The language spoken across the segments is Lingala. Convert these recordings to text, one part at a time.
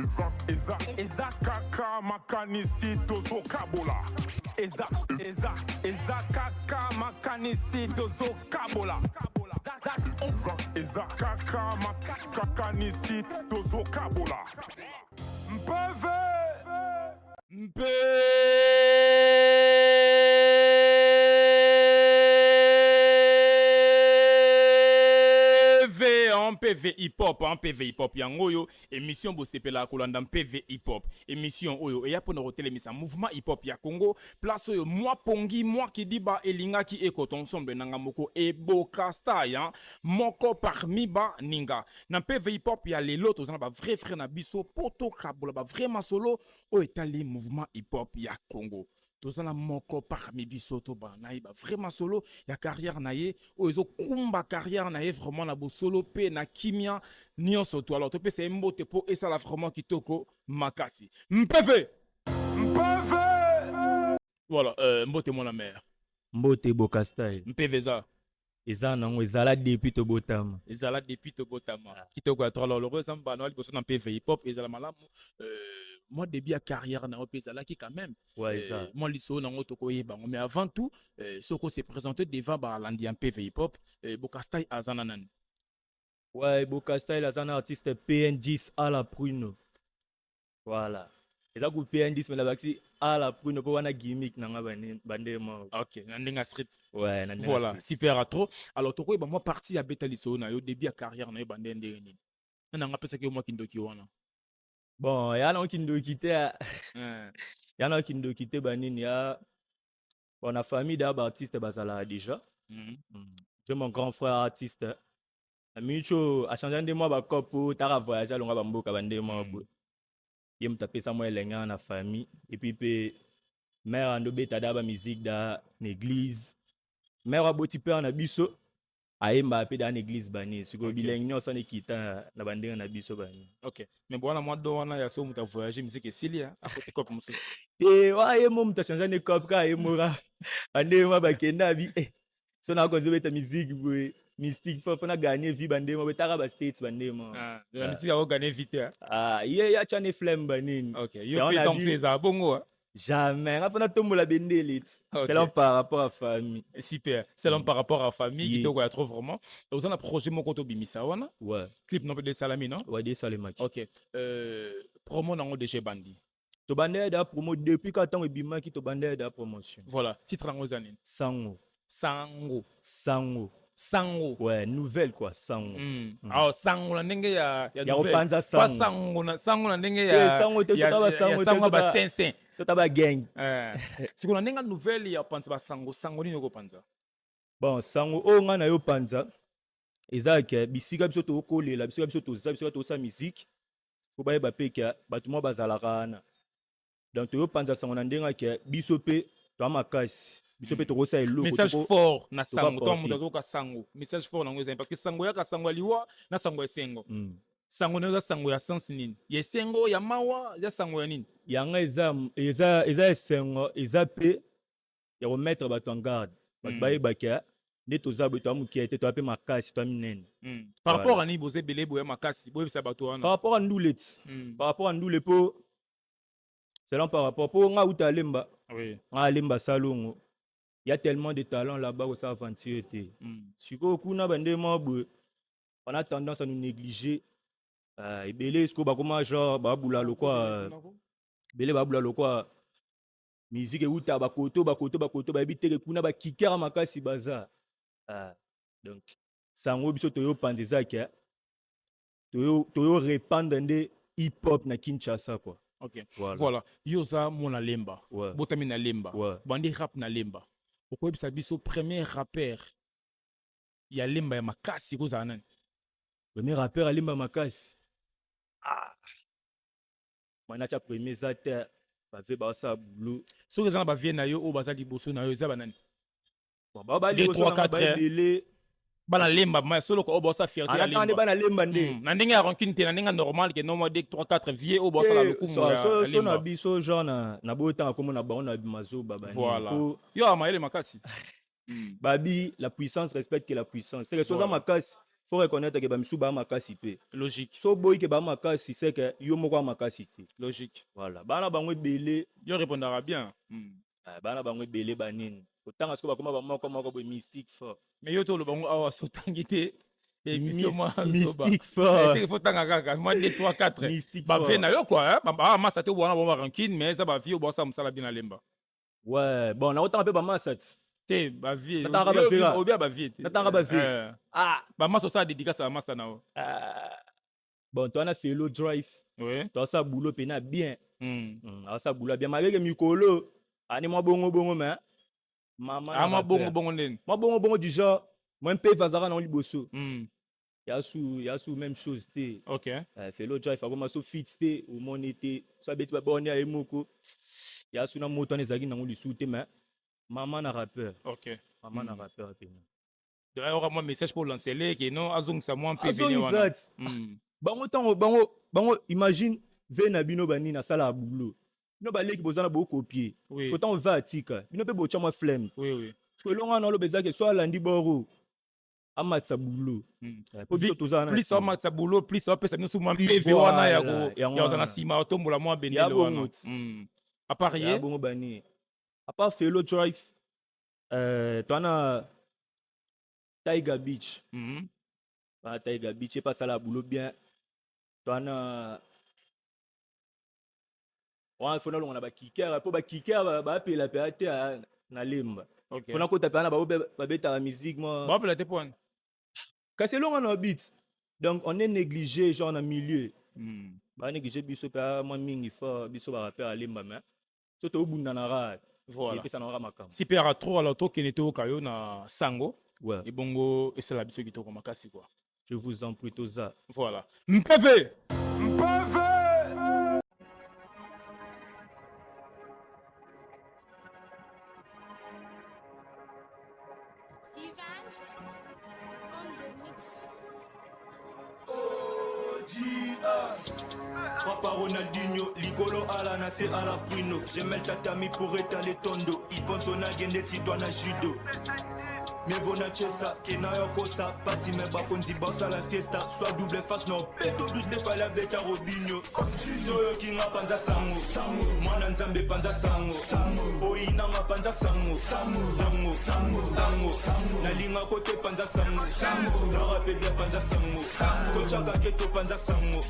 Eza kaka makanisi tozo kabola. Eza kaka makanisi tozo kabola. Eza kaka makanisi tozo kabola. En PV hip-hop, en PV hip-hop, yangoyo, émission Bosepela Kolanda PV hip-hop, émission Oyo, et ya pour nous télémisa mouvement hip-hop ya Congo, place Oyo, moi Pongi, moi qui dit ba Elinga qui écoute ensemble, Nangamoko, et Bokasta, ya, Moko parmi ba Ninga. Dans PV hip-hop, ya les lots, on a vrai frère na biso, poto kabola, ba vraiment solo, o etali mouvement hip-hop ya Congo. Tozala moko parmi biso to ba naïba vraiment solo ya carrière naie o ezo kumba carrière naie vraiment na bo solo pe na kimia nyonso to alors to pe c'est mbote po et ça la vraiment kitoko makasi mpeve voilà mbote mon la mère mbote Bokasta mpeve za eza nango ezala depuis to botama kitoko ya alors le ressemble ba no liboso na mpeve hip hop ezala malamu moi début à carrière na opezala qui quand même moi liso na ngoto ko yeba mais avant tout soko s'est présenté devant ba landi en PV hip hop Bokasta azana nan Bokasta azana artiste PN10 à la prune voilà eza ku PN10 mais la baxi à la prune pour wana gimmick na nga bande mo OK nandinga street voilà street. Super à trop alors to ko yeba moi parti ya beta liso na yo début à carrière na yo bande ndeni na nga pesa ke moi kindoki wana. Bon, il y a un qui nous quitte. Il y a un qui nous quitte. Il y a la famille d'artistes basala déjà. J'ai mon grand frère artiste. Micho a changé de moi ba couple, t'as voyagé longa bambo ka bande moi. Il me tapé ça moi lenga na famille et puis mère ando beta da ba musique da l'église. Mère a boti père na biso. Aïmba pe dans l'église bani siko bileng nyonso ne kita na bandenge na biso bani. OK mais bon moi do wana ya so muta voyager musique Silia à côté cop musu wa ye mo muta changer ne cop ka ye mora ande ma bakenda bi so na konzo beta musique boy mystique faut na gagner vie bande mo betaka ba states bande mo la musique a gagner vite ye ya chane flemme bani. OK yo pe ton fils a bongo jamais on a tombé la bendele c'est là par rapport à famille super c'est là par rapport à famille qui te trop vraiment vous en a projet mon koto bimisa wana clip non de salami non des salami OK promo nango de bandi to bandé da promo depuis quand on bima qui to bandé da promotion voilà titre nango zanine sango nouvelle quoi sango sango na ndenge ya nouvelle pas sango na ndenge ya sango te sango ba sensen so ta ba gang siko na ndenge nouvelle ya panza ba sango nini ko panza bon sango o nga na yo panza eza ke bisika biso to kolela bisika biso to sa musique faut ba yeba pe ke batu mo bazalaka na donc to yo panza sango na ndenge ke biso pe to makasi biso pe to ko sa elo message fort na sango to mudazo ka sango message fort na ngoza parce que sango ya ka sango liwa na sango esengo sango na sango ya sens nini ya sengo ya mawa ya sango ya nini yanga eza esengo eza pe ya remettre bato en garde bato bayeba ke nde toza boye to amukia te to ape makasi to aminene par rapport à ni boze belé boye makasi boye bisa bato wana par rapport à ndule par rapport à ndule po selon par rapport po nga uta lemba nga lemba salongo il y a tellement de talents là-bas où ça aventure te siko kuna bande mo boye on a tendance à nous négliger ebele siko bakoma genre babula lokwa bele babula lokwa musique euta bakoto bayebi teke kuna bakikera makasi baza donc sango biso toyo panza eza ke toyo répandre nde hip hop na Kinshasa quoi. OK voilà yoza mona lemba botami na lemba bandi rap na lemba pourquoi bisa biso premier rappeur ya lemba ya makasi kozana nani premier rappeur ya lemba makasi mwana cha premier zate bave basa bulu so kezana ba vie na yo o baza liboso na yo eza banani ba liboso na ba belé bana lemba ma solo ko obosa fierté ya lemba bana lemba nde na ndenge ya rancune te na ndenge normal ke no mo 2 3 4 vie obosa la lokumu ya so na biso genre na botanga komo na ba na bimazo baba voilà yo amaele makasi babi la puissance respecte que la puissance c'est que soza makasi faut reconnaître que bamisu ba makasi pe Logique. so boy ke ba makasi c'est que yo moko makasi te Logique. voilà bana bango ebele Yo répondra bien. bana bango ebele banini otanga siko bakoma bamoko boy mystique fort Mais yo to lo bango awa sotangi te. Émission moi mystique fort c'est qu'il faut tanga kaka moi 2 3 4 mystique ba fort vie na yo quoi hein ba masa te bona bon rancune mais ça ba vie bo ça musala bien lemba ouais bon na otanga pe ba masat te ba vie Natanga ba vie ou bien ba vie te natanga ba vie ba masa ça dédicace à master na o bon toi na felo drive oui toi ça boulot pena bien ça boulot bien malgré mikolo ani moi bongo mais maman moi bongo nen moi bongo du genre moi mpe vazara na liboso ya sou même chose te OK felo drive akoma so fit te au mon été ça beti ba boni ya emoko ya sou na moto na ezaki nango lisu te mais maman na rappeur OK maman na rappeur pena d'ailleurs moi message pour lancer les que non azong ça moi peu venir wana bango tango bango imagine ve na bino bani na sala boulot bino baleki bozana bo copier oui autant va atika bino pe bocha moi flemme oui parce que longa na lo bezaki soit landi boro amatsa boulot plus on matsa boulot plus on peut ça nous souvent PV wana ya ozana sima otombola moi benelo wana à part ya bongo bani à part felo drive toi Tiger Beach. Tiger Beach, et pas ça la boulot bien. Toi, il faut qu'on a kicker. Pour kicker, payer la péate na limba. Il faut qu'on tape la musique. Bon, pour la tépoine. Quand c'est long, on a beat. Donc, on est négligé, genre, dans le milieu. On négligé, biso, moi, mingi, fort, biso, rappel à limba, mais. Surtout au bout de la voilà. Si père a trop, alors toi, qui n'était au caillou, na sango. Ouais. Et bongo, et c'est la biso qui te remarque, quoi. Je vous en prie, tout ça. Voilà. Mpv! Papa Ronaldinho, Ligolo Alana, c'est à la Bruno. J'aime le tatami pour étaler tondo. Il pense on a gagné titouana judo. Mais vona chesa, kena yokosa. Pasi me bakonzi bossa la fiesta. Soit double face, non, peto douce de fa la beta Robinho. Soyo kinga panza sango. Mwana nzambe panza sango. Oina nga panza sango. Sango. Nalinga kote panza sango. Nora pebia panza sango. Sochaka keto panza sango.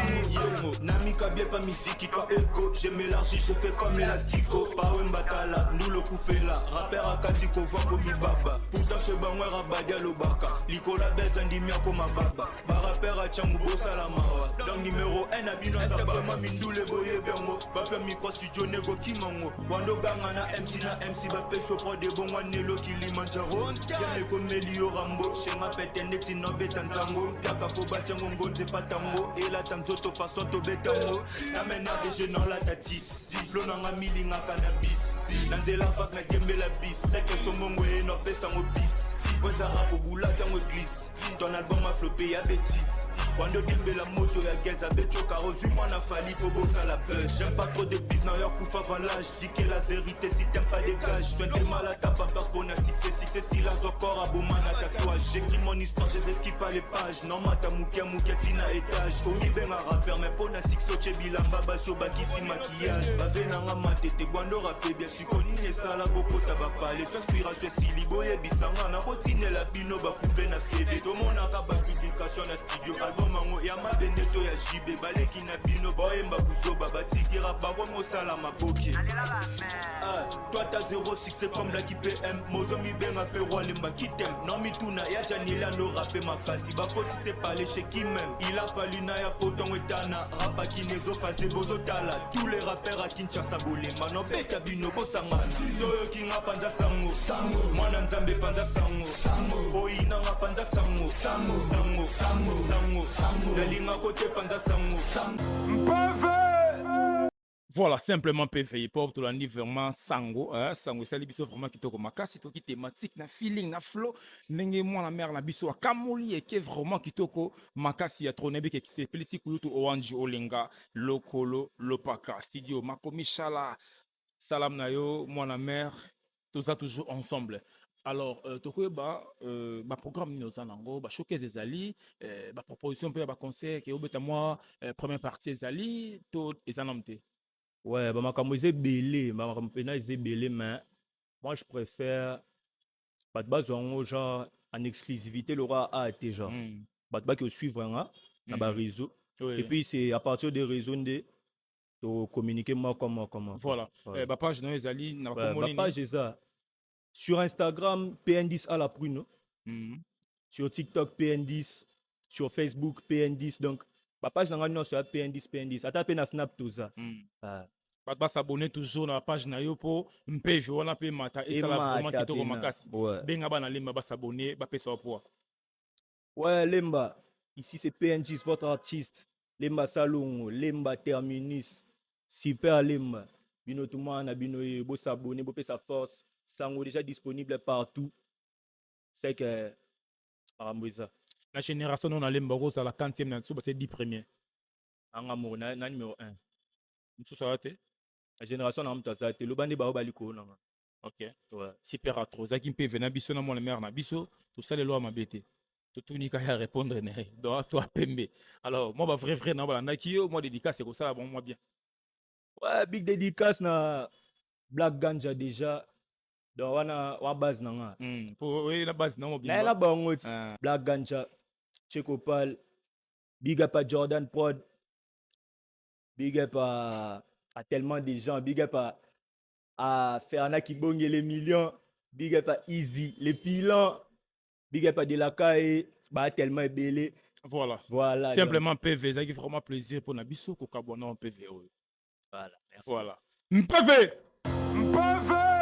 Yemo, Namika bien pas musique, pas écho. J'ai m'élargi, je fais comme élastico. Pas un batala, nous le koufela. Rappeur à Katiko, voix comme Ibaba. Pourtant, chez Bangwe Rabadia Lobaka. Likola Bez Andimia comme Baba. Ba rappeur à Tchangou Salamawa. Dans numéro 1, Abino Zabama Mindou le boye Bengo. Papa micro studio Nego Kimango. Wando Gangana MC na MC Bape Sopro de Bongo Nelo Kilimanjaro. Yane comme Melio Rambo. Chenga Petene Tino Betanzango. Piaka Foba Tchango Ngonze Patango. Et la Tanzoto façon to betango. Namena régional la tatis. Flow nanga milinga cannabis. Nanzela fak na djembe la bis. Seke somongo e no pesa ngo bis. Kwanza rafo bula tango glisse. Ton album a floppé ya bêtise. Quando dembe la moto ya geza becho karozu mwana fali po bosa la pêche. J'aime pas trop de bif na yo koufa valage. Dis que la vérité si t'aimes pas dégage. J'fais des mal à ta pampers pour na 6 si la zokor a boman à tatouage. J'écris mon histoire, je vais skipper les pages. Non mata moukia tina étage. Omi ben a rapper mais pour na 6 soche bilamba basio bakisi maquillage. Bave nanga matete guando rapé bien sûr connu les sala boko tabapa. Les inspirations si liboye bisanga na rotine la bino bakoupe na febe. Tout mon aka ba publication na studio album mango ya mabeneto ya jibe baleki na bino boyemba kuzoba batikira bango mosala maboke. Toi t'as 06 c'est comme la qui PM mozo mi benga pe roi lemba qui t'aime. Non mi tuna ya janila no rapé makasi bakoti c'est pas les chez qui même. Il a fallu na ya poton etana rapa kinezo faze bozo tala. Tous les rappeurs à Kinshasa bolé mano beta bino bosanga. Soyo kinga panza sango. Mwana nzambe panza sango. Oina nga panza sango. Voilà, simplement PV hip-hop, tout l'année vraiment sango, sango, c'est les bisous vraiment qui te remarquent, c'est tout qui thématique, na feeling, na flow, n'engé moi la mère, na bisou, kamoli, et qui vraiment qui toko, makasi, ya tronebi, qui s'est pelisi koutou, oanji, olenga, lokolo, lopaka, studio, makomi, chala, salam na yo, moi la mère, tout ça toujours ensemble. Alors, tokoyeba programme nini oza nango showcase ezali proposition mpe ya concert ke obeta mwa première partie ezali to eza namu te. Ouais, bah, makambo eza ebele, makambo pena eza ebele, mais moi je préfère bato bazwa yango genre en exclusivité le roi a été genre bato baki suivre nga na ba réseau Oui. et puis c'est à partir des réseaux nde to communiquer moi comment Voilà. ouais. Page no ezali na Ouais, bakombo ma nini? page eza sur Instagram PN10 à la pruno, sur TikTok PN10, sur Facebook PN10, donc ma page nanga nyonso ya PN10 ata pe na Snap toza. Bato basabone toujours na page na yo po mpv wana mpe mata esala Emata vraiment kitoko pena. makasi. Ouais. Benga bana lemba basabone bapesa wa poa. Ouais, Lemba, ici c'est PN10, votre artiste. Lemba Salongo, Lemba Terminus, super Lemba. Bino tout le monde, bino bo s'abonner, bo sa force. Sango déjà disponible partout. C'est que Aramboisa. La génération non lemba ko la 40e na so ba 10 premiers. En amour na numéro 1. Mso ça te? La génération na mta ça te lo bande ba baliko na. OK. Ouais. Super atro. Zaki mpe na biso na mo la mère na biso, tout ça les lois mabete. Tout ni ka répondre ne. Donc toi pembe. Alors moi ba vrai na ba na ki yo moi dédicace c'est ça bon moi bien. Ouais, big dédicace na Black Ganja déjà. Donc wana wa base na nga. Pour oui la base non bien. Na la bango Black Ganja, Chekopal, big up à Jordan Prod. Big up à tellement de gens, big up à Ferna qui bonge les millions, big up à Easy, les pilons, big up à Delakae, bah tellement belé. Voilà. Simplement PV, ça qui fait vraiment plaisir pour Nabiso, Kokabona en PV. Voilà, merci. Voilà. PV! PV!